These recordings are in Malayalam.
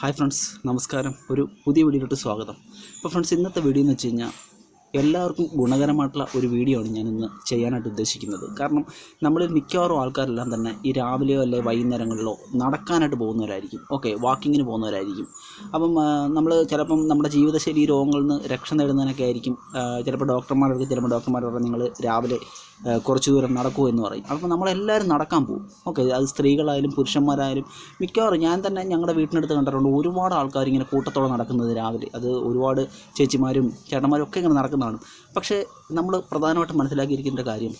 ഹായ് ഫ്രണ്ട്സ്, നമസ്കാരം. ഒരു പുതിയ വീഡിയോയിലോട്ട് സ്വാഗതം. അപ്പോൾ ഫ്രണ്ട്സ്, ഇന്നത്തെ വീഡിയോ എന്ന് വെച്ച് കഴിഞ്ഞാൽ എല്ലാവർക്കും ഗുണകരമായിട്ടുള്ള ഒരു വീഡിയോ ആണ് ഞാനിന്ന് ചെയ്യാനായിട്ട് ഉദ്ദേശിക്കുന്നത്. കാരണം നമ്മൾ മിക്കവാറും ആൾക്കാരെല്ലാം തന്നെ ഈ രാവിലെയോ അല്ലെ വൈകുന്നേരങ്ങളിലോ നടക്കാനായിട്ട് പോകുന്നവരായിരിക്കും. വാക്കിങ്ങിന് പോകുന്നവരായിരിക്കും. അപ്പം നമ്മൾ ചിലപ്പം നമ്മുടെ ജീവിതശൈലി രോഗങ്ങളിൽ നിന്ന് രക്ഷ നേടുന്നതിനൊക്കെ ആയിരിക്കും ചിലപ്പോൾ ഡോക്ടർമാർ പറഞ്ഞാൽ നിങ്ങൾ രാവിലെ കുറച്ച് ദൂരം നടക്കൂ എന്ന് പറയും. അപ്പോൾ നമ്മളെല്ലാവരും നടക്കാൻ പോകും. അത് സ്ത്രീകളായാലും പുരുഷന്മാരായാലും മിക്കവാറും ഞാൻ തന്നെ ഞങ്ങളുടെ വീട്ടിനടുത്ത് കണ്ടിട്ടുണ്ട് ഒരുപാട് ആൾക്കാർ ഇങ്ങനെ കൂട്ടത്തോടെ നടക്കുന്നത് രാവിലെ. അത് ഒരുപാട് ചേച്ചിമാരും ചേട്ടന്മാരും ഒക്കെ ഇങ്ങനെ നടക്കുന്നതാണ്. പക്ഷേ നമ്മൾ പ്രധാനമായിട്ടും മനസ്സിലാക്കിയിരിക്കേണ്ട കാര്യം,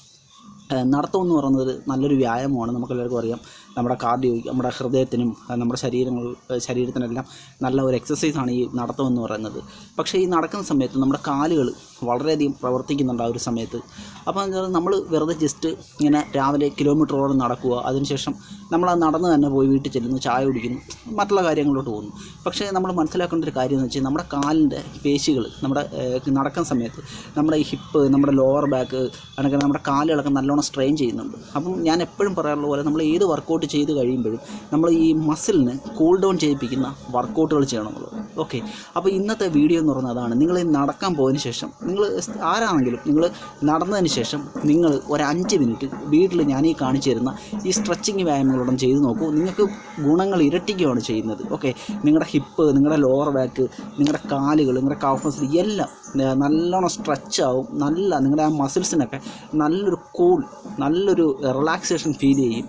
നടത്തം എന്ന് പറയുന്നത് നല്ലൊരു വ്യായാമമാണ്. നമുക്കെല്ലാവർക്കും അറിയാം. നമ്മുടെ കാർഡിയോ, നമ്മുടെ ഹൃദയത്തിനും നമ്മുടെ ശരീരത്തിനെല്ലാം നല്ല ഒരു എക്സസൈസാണ് ഈ നടത്തം എന്ന് പറയുന്നത്. പക്ഷേ ഈ നടക്കുന്ന സമയത്ത് നമ്മുടെ കാലുകൾ വളരെയധികം പ്രവർത്തിക്കുന്നുണ്ട് ആ ഒരു സമയത്ത്. അപ്പോൾ നമ്മൾ വെറുതെ ജസ്റ്റ് ഇങ്ങനെ രാവിലെ കിലോമീറ്ററോളം നടക്കുക, അതിനുശേഷം നമ്മൾ ആ നടന്ന് തന്നെ പോയി വീട്ടിൽ ചെല്ലുന്നു, ചായ കുടിക്കുന്നു, മറ്റുള്ള കാര്യങ്ങളിലോട്ട് പോകുന്നു. പക്ഷേ നമ്മൾ മനസ്സിലാക്കേണ്ട ഒരു കാര്യം എന്ന് വെച്ചാൽ നമ്മുടെ കാലിൻ്റെ പേശികൾ നമ്മുടെ നടക്കുന്ന സമയത്ത് നമ്മുടെ ഈ ഹിപ്പ്, നമ്മുടെ ലോവർ ബാക്ക്, അങ്ങനെ നമ്മുടെ കാലുകളൊക്കെ നല്ലോണം സ്ട്രെയിൻ ചെയ്യുന്നുണ്ട്. അപ്പം ഞാൻ എപ്പോഴും പറയാറുള്ള പോലെ നമ്മൾ ഏത് വർക്കൗട്ട് ചെയ്ത് കഴിയുമ്പോഴും നമ്മൾ ഈ മസിലിന് കൂൾ ഡൗൺ ചെയ്യിപ്പിക്കുന്ന വർക്കൗട്ടുകൾ ചെയ്യണമെന്നുള്ളത്. അപ്പോൾ ഇന്നത്തെ വീഡിയോ എന്ന് പറഞ്ഞാൽ അതാണ്. നിങ്ങൾ നടക്കാൻ പോയതിന് ശേഷം, നിങ്ങൾ ആരാണെങ്കിലും നിങ്ങൾ നടന്നതിന് ശേഷം നിങ്ങൾ ഒരു 5 മിനിറ്റ് വീട്ടിൽ ഞാൻ ഈ കാണിച്ചു തരുന്ന ഈ സ്ട്രെച്ചിങ് വ്യായാമങ്ങളോടും ചെയ്ത് നോക്കൂ. നിങ്ങൾക്ക് ഗുണങ്ങൾ ഇരട്ടിക്കുകയാണ് ചെയ്യുന്നത്. നിങ്ങളുടെ ഹിപ്പ്, നിങ്ങളുടെ ലോവർ ബാക്ക്, നിങ്ങളുടെ കാലുകൾ, നിങ്ങളുടെ കാഫ് മസിൽ എല്ലാം നല്ലോണം സ്ട്രെച്ച് ആവും. നിങ്ങളുടെ ആ മസിൽസിനൊക്കെ നല്ലൊരു റിലാക്സേഷൻ ഫീൽ ചെയ്യും.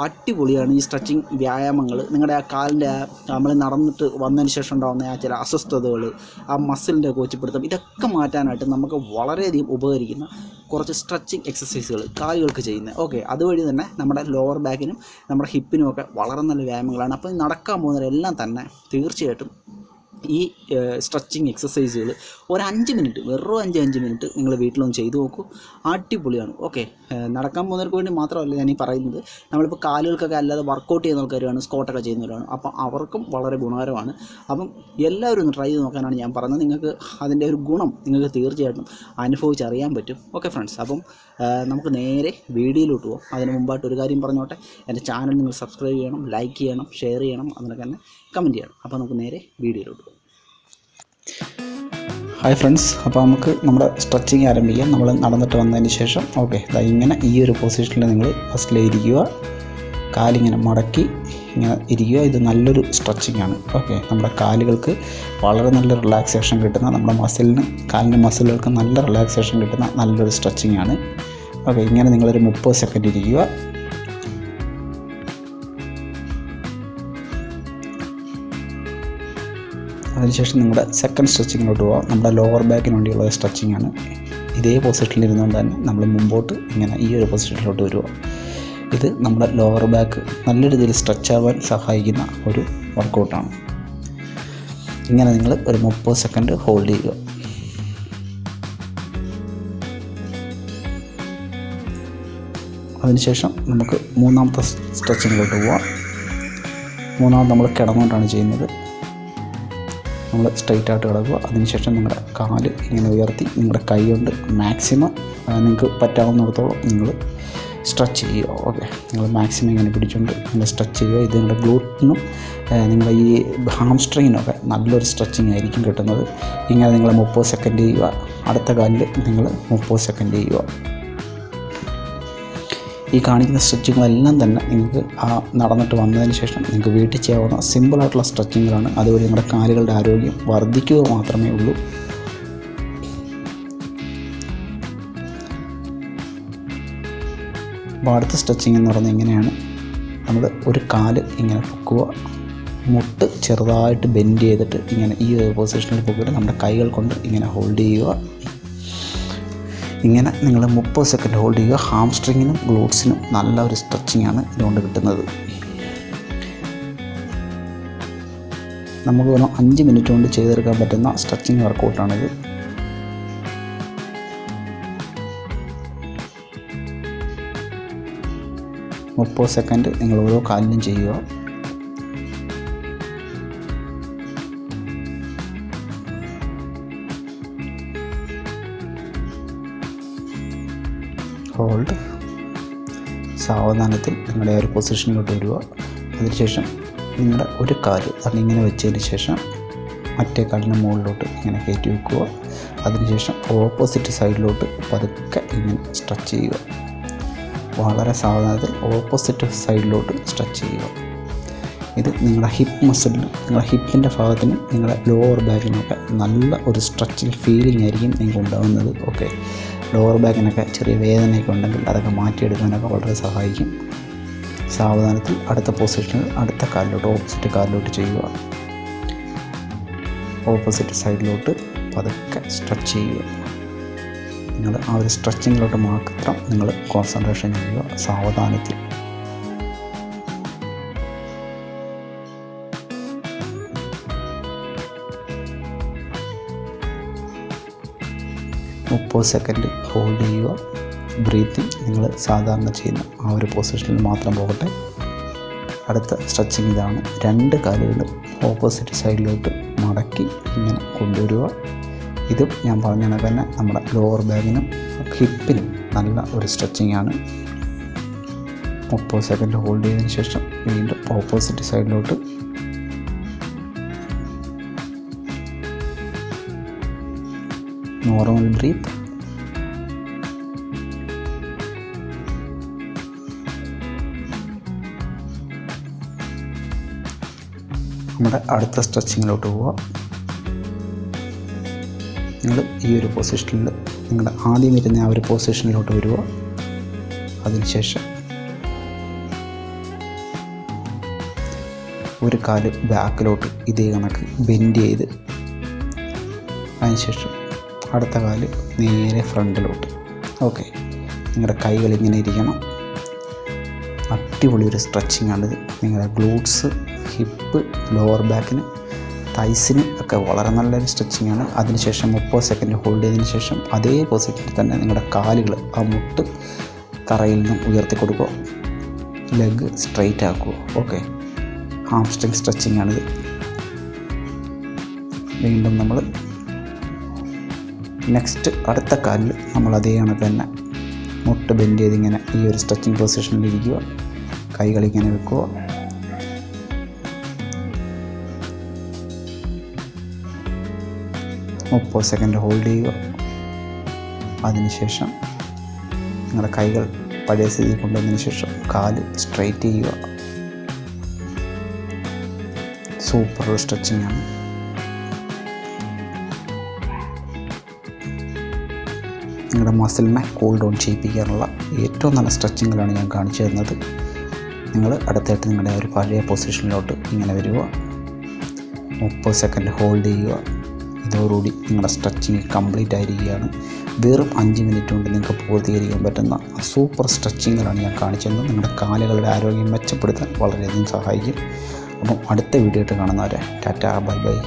അടിപൊളിയാണ് ഈ സ്ട്രെച്ചിങ് വ്യായാമങ്ങൾ. നിങ്ങളുടെ ആ കാലിൻ്റെ നമ്മൾ നടന്നിട്ട് വന്നതിന് ശേഷം ഉണ്ടാകുന്ന ആ ചില അസ്വസ്ഥതകൾ, ആ മസിലിൻ്റെ കോച്ചിപ്പിടുത്തം, ഇതൊക്കെ മാറ്റാനായിട്ട് നമുക്ക് വളരെയധികം ഉപകരിക്കുന്ന കുറച്ച് സ്ട്രെച്ചിങ് എക്സസൈസുകൾ കാലുകൾക്ക് ചെയ്യുന്നത്. അതുവഴി തന്നെ നമ്മുടെ ലോവർ ബാക്കിനും നമ്മുടെ ഹിപ്പിനും ഒക്കെ വളരെ നല്ല വ്യായാമങ്ങളാണ്. അപ്പോൾ നടക്കാൻ പോകുന്നവരെല്ലാം തന്നെ തീർച്ചയായിട്ടും ഈ സ്ട്രെച്ചിങ് എക്സസൈസുകൾ ഒരു 5 മിനിറ്റ്, വെറും 5 മിനിറ്റ് നിങ്ങൾ വീട്ടിലൊന്ന് ചെയ്തു നോക്കൂ. അടിപൊളിയാണ്. നടക്കാൻ പോകുന്നവർക്ക് വേണ്ടി മാത്രമല്ല ഞാനീ പറയുന്നത്. നമ്മളിപ്പോൾ കാലുകൾക്കൊക്കെ അല്ലാതെ വർക്കൗട്ട് ചെയ്യുന്ന ആൾക്കാരാണ്, സ്ക്വാട്ടൊക്കെ ചെയ്യുന്നവരാണ്. അപ്പോൾ അവർക്കും വളരെ ഗുണകരമാണ്. അപ്പം എല്ലാവരും ഒന്ന് ട്രൈ ചെയ്ത് നോക്കാനാണ് ഞാൻ പറഞ്ഞത്. നിങ്ങൾക്ക് അതിൻ്റെ ഒരു ഗുണം നിങ്ങൾക്ക് തീർച്ചയായിട്ടും അനുഭവിച്ചറിയാൻ പറ്റും. ഫ്രണ്ട്സ്, അപ്പം നമുക്ക് നേരെ വീഡിയോയിലോട്ട് പോകാം. അതിന് മുമ്പായിട്ട് ഒരു കാര്യം പറഞ്ഞോട്ടെ. എൻ്റെ ചാനൽ നിങ്ങൾ സബ്സ്ക്രൈബ് ചെയ്യണം, ലൈക്ക് ചെയ്യണം, ഷെയർ ചെയ്യണം, അതിനൊക്കെ തന്നെ കമൻറ്റ് ചെയ്യണം. അപ്പോൾ നമുക്ക് നേരെ വീഡിയോയിലോട്ട് പോകാം. ഹായ് ഫ്രണ്ട്സ്, അപ്പോൾ നമുക്ക് നമ്മുടെ സ്ട്രെച്ചിങ് ആരംഭിക്കാം. നമ്മൾ നടന്നിട്ട് വന്നതിന് ശേഷം ഇങ്ങനെ ഈ ഒരു പൊസിഷനിൽ നിങ്ങൾ ഫസ്റ്റിൽ ഇരിക്കുക. കാലിങ്ങനെ മടക്കി ഇങ്ങനെ ഇരിക്കുക. ഇത് നല്ലൊരു സ്ട്രെച്ചിങ് ആണ്. നമ്മുടെ കാലുകൾക്ക് വളരെ നല്ല റിലാക്സേഷൻ കിട്ടുന്ന, നമ്മുടെ കാലിൻ്റെ മസിലുകൾക്ക് നല്ല റിലാക്സേഷൻ കിട്ടുന്ന നല്ലൊരു സ്ട്രെച്ചിങ് ആണ്. ഇങ്ങനെ നിങ്ങളൊരു 30 സെക്കൻഡ് ഇരിക്കുക. അതിനുശേഷം നിങ്ങളുടെ സെക്കൻഡ് സ്ട്രെച്ചിങ്ങിലോട്ട് പോകാം. നമ്മുടെ ലോവർ ബാക്കിന് വേണ്ടിയുള്ള സ്ട്രെച്ചിങ് ആണ്. ഇതേ പൊസിഷനിൽ ഇരുന്നുകൊണ്ട് തന്നെ നമ്മൾ മുമ്പോട്ട് ഇങ്ങനെ ഈ ഒരു പൊസിഷനിലോട്ട് വരിക. ഇത് നമ്മുടെ ലോവർ ബാക്ക് നല്ല രീതിയിൽ സ്ട്രെച്ച് ആവാൻ സഹായിക്കുന്ന ഒരു വർക്കൗട്ടാണ്. ഇങ്ങനെ നിങ്ങൾ ഒരു 30 സെക്കൻഡ് ഹോൾഡ് ചെയ്യുക. അതിനുശേഷം നമുക്ക് മൂന്നാമത്തെ സ്ട്രെച്ചിങ്ങിലോട്ട് പോവാം. മൂന്നാമത് നമ്മൾ കിടന്നുകൊണ്ടാണ് ചെയ്യുന്നത്. നമ്മൾ സ്ട്രെയിറ്റ് ആയിട്ട് കിടക്കുക. അതിനുശേഷം നിങ്ങളുടെ കാല് ഇങ്ങനെ ഉയർത്തി നിങ്ങളുടെ കൈ കൊണ്ട് മാക്സിമം നിങ്ങൾക്ക് പറ്റാവുന്നിടത്തോളം നിങ്ങൾ സ്ട്രെച്ച് ചെയ്യുക. നിങ്ങൾ മാക്സിമം ഇങ്ങനെ പിടിച്ചുകൊണ്ട് നിങ്ങൾ സ്ട്രെച്ച് ചെയ്യുക. ഇത് നിങ്ങളുടെ ഗ്ലൂട്ടിനും നിങ്ങളുടെ ഈ ഹാംസ്ട്രിങ്ങിനൊക്കെ നല്ലൊരു സ്ട്രെച്ചിങ് ആയിരിക്കും കിട്ടുന്നത്. ഇങ്ങനെ നിങ്ങൾ 30 സെക്കൻഡ് ചെയ്യുക. അടുത്ത കാലിൽ നിങ്ങൾ 30 സെക്കൻഡ് ചെയ്യുക. ഈ കാണിക്കുന്ന സ്ട്രെച്ചിങ്ങുകളെല്ലാം തന്നെ നിങ്ങൾക്ക് നടന്നിട്ട് വന്നതിന് ശേഷം നിങ്ങൾക്ക് വീട്ടിൽ ചെയ്യാവുന്ന സിമ്പിളായിട്ടുള്ള സ്ട്രെച്ചിങ്ങുകളാണ്. അതുവഴി നിങ്ങളുടെ കാലുകളുടെ ആരോഗ്യം വർദ്ധിക്കുക മാത്രമേ ഉള്ളൂ. അപ്പോൾ അടുത്ത സ്ട്രെച്ചിങ് എന്ന് പറയുന്നത് ഇങ്ങനെയാണ്. നമ്മൾ ഒരു കാല് ഇങ്ങനെ പൊക്കുക, മുട്ട് ചെറുതായിട്ട് ബെൻഡ് ചെയ്തിട്ട് ഇങ്ങനെ ഈ ഒരു പൊസിഷനിൽ പൊക്കിയിട്ട് നമ്മുടെ കൈകൾ കൊണ്ട് ഇങ്ങനെ ഹോൾഡ് ചെയ്യുക. ഇങ്ങനെ നിങ്ങൾ 30 സെക്കൻഡ് ഹോൾഡ് ചെയ്യുക. ഹാംസ്ട്രിങ്ങിനും ഗ്ലൂട്ട്സിനും നല്ല ഒരു സ്ട്രെച്ചിങ് ആണ് ഇതുകൊണ്ട് കിട്ടുന്നത്. നമുക്ക് 5 മിനിറ്റ് കൊണ്ട് ചെയ്തെടുക്കാൻ പറ്റുന്ന സ്ട്രെച്ചിങ് വർക്കൗട്ടാണിത്. മുപ്പത് സെക്കൻഡ് നിങ്ങൾ ഓരോ കാലിലും ചെയ്യുക. ഹോൾഡ്. സാവധാനത്തിൽ നിങ്ങളുടെ ഒരു പൊസിഷനിലോട്ട് വരിക. അതിനുശേഷം നിങ്ങളുടെ ഒരു കാല് അതിങ്ങനെ വെച്ചതിന് ശേഷം മറ്റേ കാലിന് മുകളിലോട്ട് ഇങ്ങനെ കയറ്റി വെക്കുക. അതിനുശേഷം ഓപ്പോസിറ്റ് സൈഡിലോട്ട് പതുക്കെ ഇങ്ങനെ സ്ട്രെച്ച് ചെയ്യുക. വളരെ സാവധാനത്തിൽ ഓപ്പോസിറ്റ് സൈഡിലോട്ട് സ്ട്രെച്ച് ചെയ്യുക. ഇത് നിങ്ങളുടെ ഹിപ്പ് മസിലിനും നിങ്ങളുടെ ഹിപ്പിൻ്റെ ഭാഗത്തിനും നിങ്ങളുടെ ലോവർ ബാക്കിനൊക്കെ നല്ല ഒരു സ്ട്രെച്ചിൽ ഫീലിംഗ് ആയിരിക്കും നിങ്ങൾക്ക് ഉണ്ടാകുന്നത്. ഓക്കെ, ലോവർ ബാക്കിനൊക്കെ ചെറിയ വേദനയൊക്കെ ഉണ്ടെങ്കിൽ അതൊക്കെ മാറ്റിയെടുക്കാനൊക്കെ വളരെ സഹായിക്കും. സാവധാനത്തിൽ അടുത്ത പൊസിഷനിൽ അടുത്ത കാലിലോട്ട് ഓപ്പോസിറ്റ് കാലിലോട്ട് ചെയ്യുക. ഓപ്പോസിറ്റ് സൈഡിലോട്ട് പതുക്കെ സ്ട്രെച്ച് ചെയ്യുക. നിങ്ങൾ ആ ഒരു സ്ട്രെച്ചിങ്ങിലോട്ട് മാത്രം നിങ്ങൾ കോൺസെൻട്രേഷൻ ചെയ്യുക സാവധാനത്തിൽ. മുപ്പത് സെക്കൻഡ് ഹോൾഡ് ചെയ്യുക. ബ്രീത്തിങ് നിങ്ങൾ സാധാരണ ചെയ്യുന്ന ആ ഒരു പൊസിഷനിൽ മാത്രം പോകട്ടെ. അടുത്ത സ്ട്രെച്ചിങ് ഇതാണ്. രണ്ട് കാലുകളും ഓപ്പോസിറ്റ് സൈഡിലോട്ട് മടക്കി ഇങ്ങനെ കൊണ്ടുവരിക. ഇതും ഞാൻ പറഞ്ഞ തന്നെ നമ്മുടെ ലോവർ ബാക്കിനും ഹിപ്പിനും നല്ല ഒരു സ്ട്രെച്ചിങ് ആണ്. 30 സെക്കൻഡ് ഹോൾഡ് ചെയ്തതിന് ശേഷം വീണ്ടും ഓപ്പോസിറ്റ് സൈഡിലോട്ട്. Normal breath. നമ്മുടെ അടുത്ത സ്ട്രെച്ചിങ്ങിലോട്ട് പോവുക. നിങ്ങൾ ഈ ഒരു പൊസിഷനിൽ നിങ്ങളുടെ ആദ്യം വരുന്ന ആ ഒരു പൊസിഷനിലോട്ട് വരിക. അതിനുശേഷം ഒരു കാല് ബാക്കിലോട്ട് ഇതേ കണക്ക് ബെൻഡ് ചെയ്ത്, അതിനുശേഷം അടുത്ത കാല് നേരെ ഫ്രണ്ടിലോട്ട്. ഓക്കെ, നിങ്ങളുടെ കൈകൾ ഇങ്ങനെ ഇരിക്കണം. അടിപൊളി ഒരു സ്ട്രെച്ചിങ് ആണിത്. നിങ്ങളുടെ ഗ്ലൂട്ട്സ്, ഹിപ്പ്, ലോവർ ബാക്കിന്, തൈസിന് ഒക്കെ വളരെ നല്ലൊരു സ്ട്രെച്ചിങ് ആണ്. അതിനുശേഷം 30 സെക്കൻഡ് ഹോൾഡ് ചെയ്തതിന് ശേഷം അതേ പൊസിഷനിൽ തന്നെ നിങ്ങളുടെ കാലുകൾ ആ മുട്ട് തറയിൽ നിന്നും ഉയർത്തി കൊടുക്കുക. ലെഗ് സ്ട്രെയിറ്റ് ആക്കുക. ഓക്കെ, ഹാംസ്ട്രിങ് സ്ട്രെച്ചിങ് ആണിത്. വീണ്ടും നമ്മൾ നെക്സ്റ്റ് അടുത്ത കാലിൽ നമ്മൾ അതേ കണക്ക് തന്നെ മുട്ട് ബെൻഡ് ചെയ്ത് ഇങ്ങനെ ഈ ഒരു സ്ട്രെച്ചിങ് പൊസിഷനിൽ ഇരിക്കുക. കൈകളിങ്ങനെ വെക്കുക. മുപ്പത് സെക്കൻഡ് ഹോൾഡ് ചെയ്യുക. അതിനുശേഷം നിങ്ങളുടെ കൈകൾ പഴയ സ്ഥിതി കൊണ്ടുവന്നതിന് ശേഷം കാല് സ്ട്രെയിറ്റ് ചെയ്യുക. സൂപ്പർ സ്ട്രെച്ചിങ് ആണ്. നിങ്ങളുടെ മസിലിനെ കൂൾ ഡൗൺ ചെയ്യിപ്പിക്കാനുള്ള ഏറ്റവും നല്ല സ്ട്രെച്ചിങ്ങുകളാണ് ഞാൻ കാണിച്ചു തരുന്നത്. നിങ്ങൾ അടുത്തായിട്ട് നിങ്ങളുടെ ഒരു പഴയ പൊസിഷനിലോട്ട് ഇങ്ങനെ വരിക. 30 സെക്കൻഡ് ഹോൾഡ് ചെയ്യുക. ഇതോടുകൂടി നിങ്ങളുടെ സ്ട്രെച്ചിങ് കംപ്ലീറ്റ് ആയിരിക്കുകയാണ്. വെറും 5 മിനിറ്റ് കൊണ്ട് നിങ്ങൾക്ക് പൂർത്തീകരിക്കാൻ പറ്റുന്ന സൂപ്പർ സ്ട്രെച്ചിങ്ങുകളാണ് ഞാൻ കാണിച്ചത്. നിങ്ങളുടെ കാലുകളുടെ ആരോഗ്യം മെച്ചപ്പെടുത്താൻ വളരെയധികം സഹായിക്കും. അപ്പം അടുത്ത വീഡിയോ ആയിട്ട് കാണുന്നവരെ ടാറ്റ, ബൈ ബൈ.